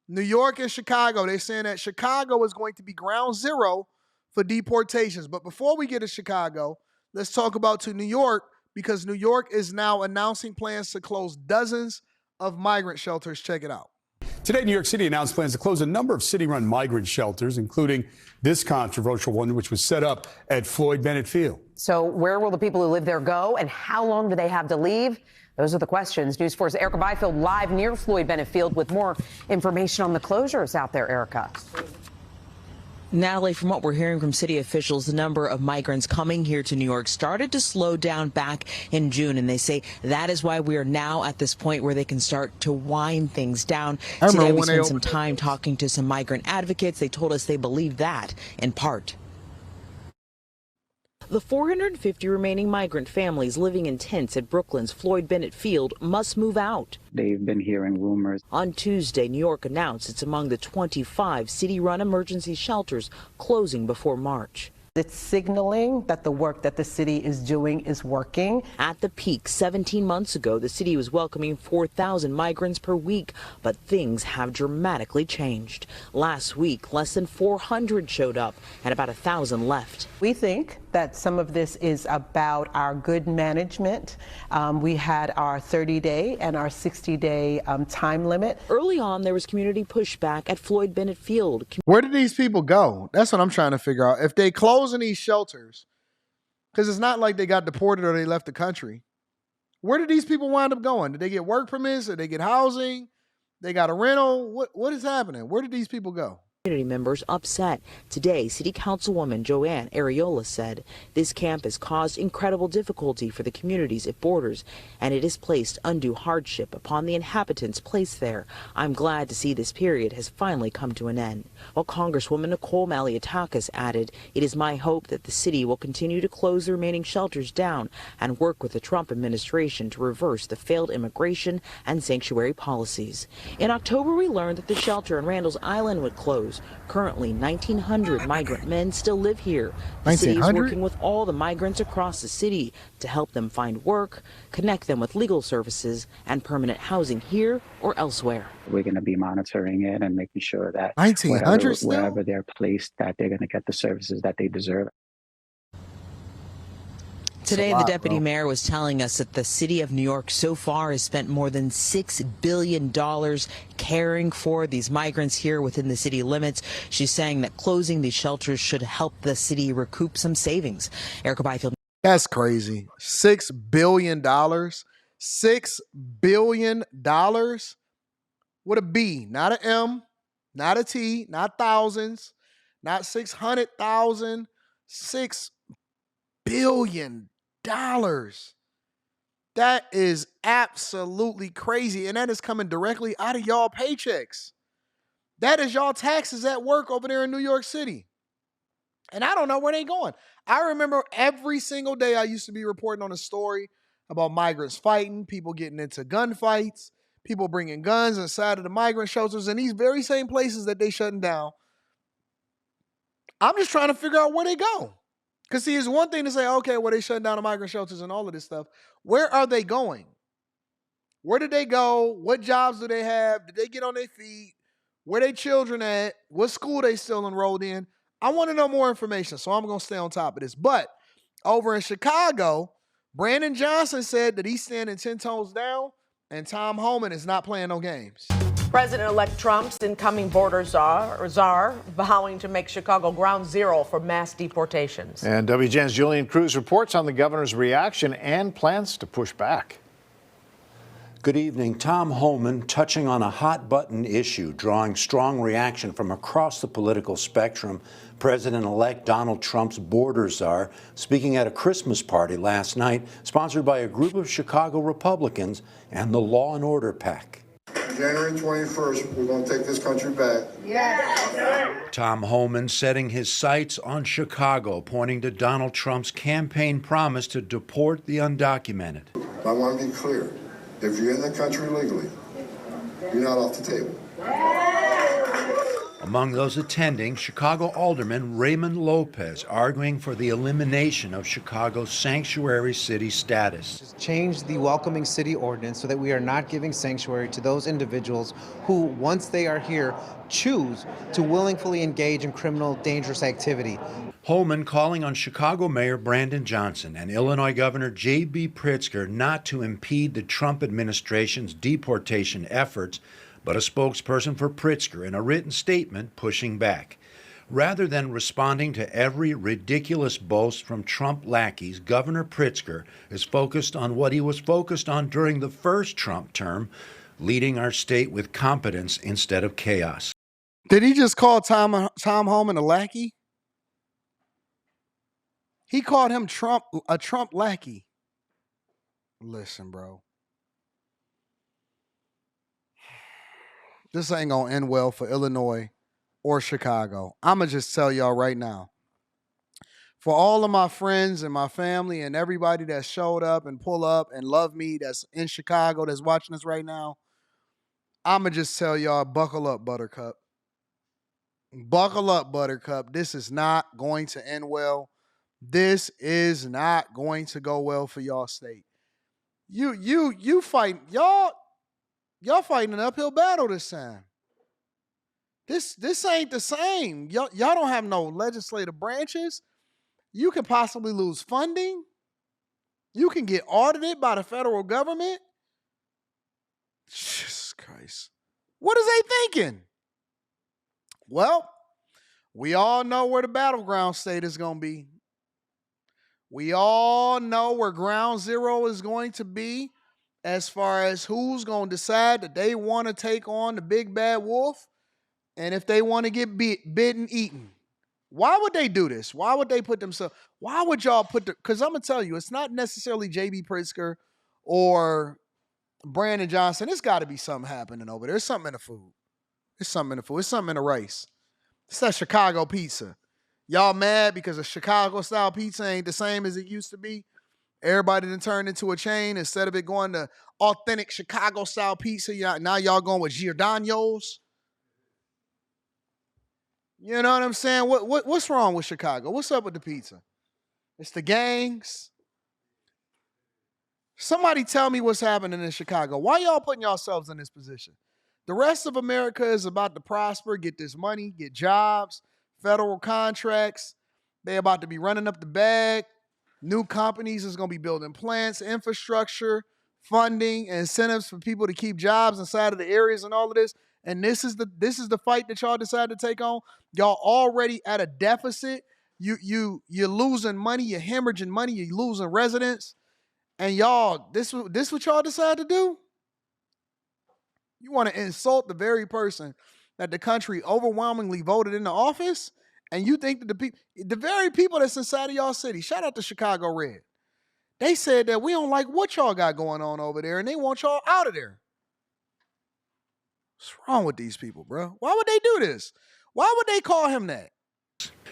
New York and Chicago, they're saying that Chicago is going to be ground zero for deportations. But before we get to Chicago, let's talk about to New York, because New York is now announcing plans to close dozens of migrant shelters. Check it out. Today, New York City announced plans to close a number of city-run migrant shelters, including this controversial one, which was set up at Floyd Bennett Field. So where will the people who live there go, and how long do they have to leave? Those are the questions. News 4's Erica Byfield live near Floyd Bennett Field with more information on the closures out there, Erica. Natalie, from what we're hearing from city officials, the number of migrants coming here to New York started to slow down back in June, and they say that is why we are now at this point where they can start to wind things down. Today we spent some time talking to some migrant advocates. They told us they believe that in part. The 450 remaining migrant families living in tents at Brooklyn's Floyd Bennett Field must move out. They've been hearing rumors. On Tuesday, New York announced it's among the 25 city-run emergency shelters closing before March. It's signaling that the work that the city is doing is working. At the peak 17 months ago, the city was welcoming 4,000 migrants per week, but things have dramatically changed. Last week, less than 400 showed up and about 1,000 left. We think that some of this is about our good management. We had our 30-day and our 60-day time limit. Early on, there was community pushback at Floyd Bennett Field. Where did these people go? That's what I'm trying to figure out. If they close in these shelters, because it's not like they got deported or they left the country, where did these people wind up going? Did they get work permits? Did they get housing? They got a rental? What is happening? Where did these people go? Community members upset. Today, City Councilwoman Joanne Ariola said this camp has caused incredible difficulty for the communities it borders, and it has placed undue hardship upon the inhabitants placed there. I'm glad to see this period has finally come to an end. While Congresswoman Nicole Malliotakis added, it is my hope that the city will continue to close the remaining shelters down and work with the Trump administration to reverse the failed immigration and sanctuary policies. In October, we learned that the shelter in Randall's Island would close. Currently, 1,900 migrant men still live here. The city is working with all the migrants across the city to help them find work, connect them with legal services and permanent housing here or elsewhere. We're going to be monitoring it and making sure that wherever they're placed, that they're going to get the services that they deserve. Today, the deputy mayor was telling us that the city of New York so far has spent more than $6 billion caring for these migrants here within the city limits. She's saying that closing these shelters should help the city recoup some savings. Erica Byfield. That's crazy. $6 billion. $6 billion with a B, not an M, not a T, not thousands, not 600,000, $6 billion. That is absolutely crazy. And that is coming directly out of y'all paychecks. That is y'all taxes at work over there in New York City. And I don't know where they going. I remember every single day I used to be reporting on a story about migrants fighting, people getting into gunfights, people bringing guns inside of the migrant shelters and these very same places that they shutting down. I'm just trying to figure out where they go. Because, see, it's one thing to say, okay, well, they shutting down the migrant shelters and all of this stuff. Where are they going? Where did they go? What jobs do they have? Did they get on their feet? Where they children at? What school they still enrolled in? I want to know more information, so I'm going to stay on top of this. But over in Chicago, Brandon Johnson said that he's standing 10 toes down, and Tom Homan is not playing no games. President-elect Trump's incoming border czar vowing to make Chicago ground zero for mass deportations. And WGN's Julian Cruz reports on the governor's reaction and plans to push back. Good evening. Tom Homan touching on a hot-button issue, drawing strong reaction from across the political spectrum. President-elect Donald Trump's border czar speaking at a Christmas party last night, sponsored by a group of Chicago Republicans and the Law and Order PAC. January 21st, we're going to take this country back. Yes. Tom Homan setting his sights on Chicago, pointing to Donald Trump's campaign promise to deport the undocumented. I want to be clear. If you're in the country legally, you're not off the table. A Among those attending, Chicago Alderman Raymond Lopez arguing for the elimination of Chicago's sanctuary city status. Change the welcoming city ordinance so that we are not giving sanctuary to those individuals who, once they are here, choose to willingly engage in criminal, dangerous activity. Homan calling on Chicago Mayor Brandon Johnson and Illinois Governor J.B. Pritzker not to impede the Trump administration's deportation efforts, but a spokesperson for Pritzker in a written statement pushing back. Rather than responding to every ridiculous boast from Trump lackeys, Governor Pritzker is focused on what he was focused on during the first Trump term, leading our state with competence instead of chaos. Did he just call Tom Homan a lackey? He called him a Trump lackey. Listen, bro. This ain't going to end well for Illinois or Chicago. I'm going to just tell y'all right now. For all of my friends and my family and everybody that showed up and pull up and love me that's in Chicago that's watching us right now, I'm going to just tell y'all, buckle up, Buttercup. Buckle up, Buttercup. This is not going to end well. This is not going to go well for y'all state. You fight, y'all fighting an uphill battle this time. This ain't the same. Y'all don't have no legislative branches. You can possibly lose funding. You can get audited by the federal government. Jesus Christ. What is they thinking? Well, we all know where the battleground state is going to be. We all know where ground zero is going to be as far as who's going to decide that they want to take on the big bad wolf and if they want to get bit and eaten. Why would they do this? Why would they put themselves? Why would y'all put because I'm going to tell you, it's not necessarily J.B. Pritzker or Brandon Johnson. There's got to be something happening over there. There's something in the food. There's something in the food. There's something in the rice. It's that Chicago pizza. Y'all mad because a Chicago-style pizza ain't the same as it used to be? Everybody done turned into a chain. Instead of it going to authentic Chicago-style pizza, now y'all going with Giordano's. You know what I'm saying? What's wrong with Chicago? What's up with the pizza? It's the gangs. Somebody tell me what's happening in Chicago. Why y'all putting yourselves in this position? The rest of America is about to prosper, get this money, get jobs, federal contracts. They about to be running up the bag. New companies is going to be building plants, infrastructure, funding, incentives for people to keep jobs inside of the areas and all of this. And this is the fight that y'all decided to take on. Y'all already at a deficit. You're losing money. You're hemorrhaging money. You're losing residents. And y'all, this what y'all decided to do? You want to insult the very person that the country overwhelmingly voted into office? And you think that the very people that's inside of y'all city, shout out to Chicago Red, they said that we don't like what y'all got going on over there and they want y'all out of there. What's wrong with these people, bro? Why would they do this? Why would they call him that?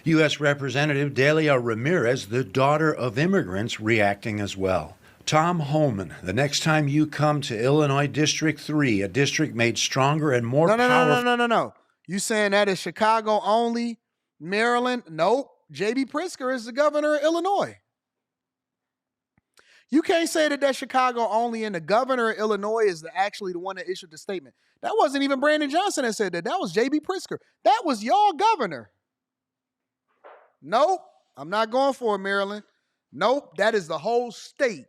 U.S. Representative Delia Ramirez, the daughter of immigrants, reacting as well. Tom Homan, the next time you come to Illinois District 3, a district made stronger and more powerful. No. You saying that is Chicago only? Maryland? Nope. J.B. Pritzker is the governor of Illinois. You can't say that Chicago only and the governor of Illinois is actually the one that issued the statement. That wasn't even Brandon Johnson that said that. That was J.B. Pritzker. That was y'all governor. Nope. I'm not going for it, Maryland. Nope. That is the whole state.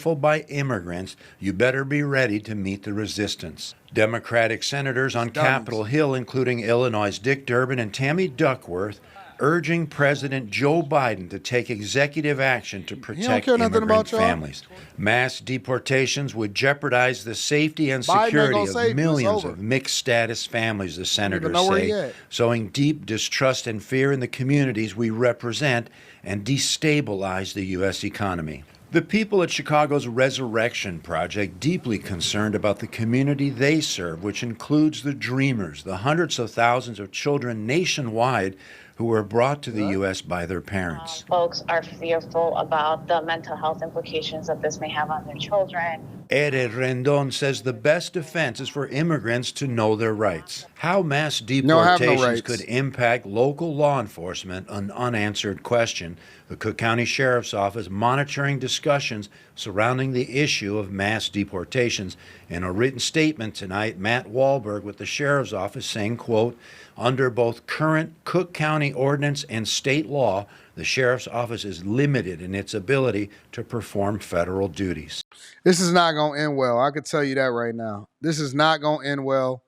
By immigrants, you better be ready to meet the resistance. Democratic senators on Capitol Hill, including Illinois' Dick Durbin and Tammy Duckworth, urging President Joe Biden to take executive action to protect immigrant families. Mass deportations would jeopardize the safety and security of millions of mixed-status families, the senators say, sowing deep distrust and fear in the communities we represent and destabilize the U.S. economy. The people at Chicago's Resurrection Project deeply concerned about the community they serve, which includes the Dreamers, the hundreds of thousands of children nationwide who were brought to the U.S. by their parents. Folks are fearful about the mental health implications that this may have on their children. Ere Rendon says the best defense is for immigrants to know their rights. How mass deportations could impact local law enforcement, an unanswered question. The Cook County Sheriff's Office monitoring discussions surrounding the issue of mass deportations. In a written statement tonight, Matt Wahlberg with the Sheriff's Office saying, quote, under both current Cook County ordinance and state law, the Sheriff's Office is limited in its ability to perform federal duties. This is not going to end well. I can tell you that right now. This is not going to end well.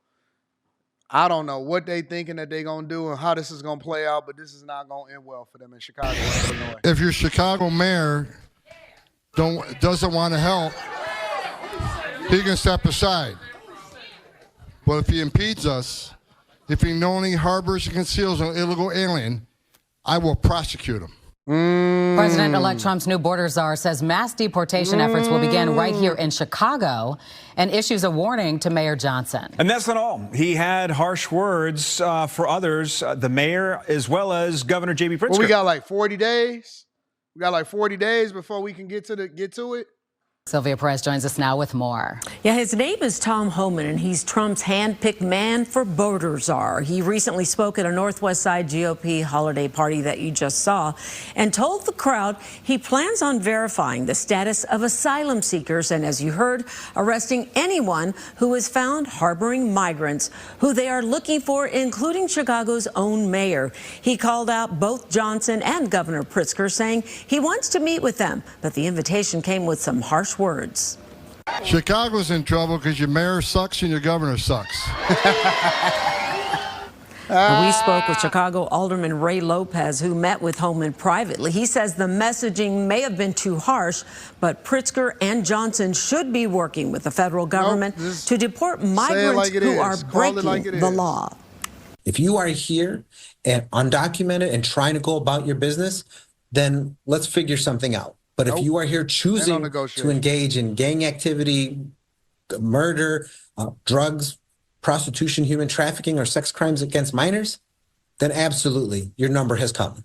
I don't know what they thinking that they're going to do and how this is going to play out, but this is not going to end well for them in Chicago, Illinois. If your Chicago mayor doesn't want to help, he can step aside. But if he impedes us, if he knowingly harbors and conceals an illegal alien, I will prosecute him. President-elect Trump's new border czar says mass deportation efforts will begin right here in Chicago and issues a warning to Mayor Johnson. And that's not all. He had harsh words for others, the mayor as well as Governor J.B. Pritzker. Well, we got like 40 days. We got like 40 days before we can get to it. Sylvia Perez joins us now with more. Yeah, his name is Tom Homan, and he's Trump's hand-picked man for border czar. He recently spoke at a Northwest Side GOP holiday party that you just saw and told the crowd he plans on verifying the status of asylum seekers and, as you heard, arresting anyone who is found harboring migrants who they are looking for, including Chicago's own mayor. He called out both Johnson and Governor Pritzker, saying he wants to meet with them, but the invitation came with some harsh words. Chicago's in trouble because your mayor sucks and your governor sucks. We spoke with Chicago Alderman Ray Lopez, who met with Homan privately. He says the messaging may have been too harsh, but Pritzker and Johnson should be working with the federal government to deport migrants who are breaking the law. If you are here and undocumented and trying to go about your business, then let's figure something out. But if you are here choosing to engage in gang activity, murder, drugs, prostitution, human trafficking, or sex crimes against minors, then absolutely, your number has come.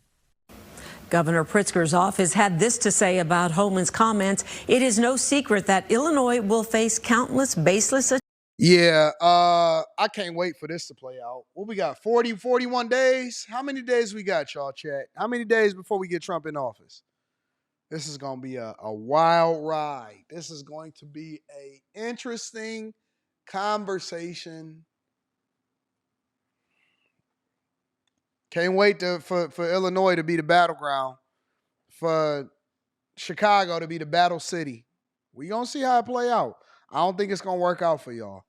Governor Pritzker's office had this to say about Homan's comments. It is no secret that Illinois will face countless baseless. Yeah, I can't wait for this to play out. What we got, 40, 41 days? How many days we got, y'all, chat? How many days before we get Trump in office? This is going to be a wild ride. This is going to be an interesting conversation. Can't wait for Illinois to be the battleground, for Chicago to be the battle city. We're going to see how it play out. I don't think it's going to work out for y'all.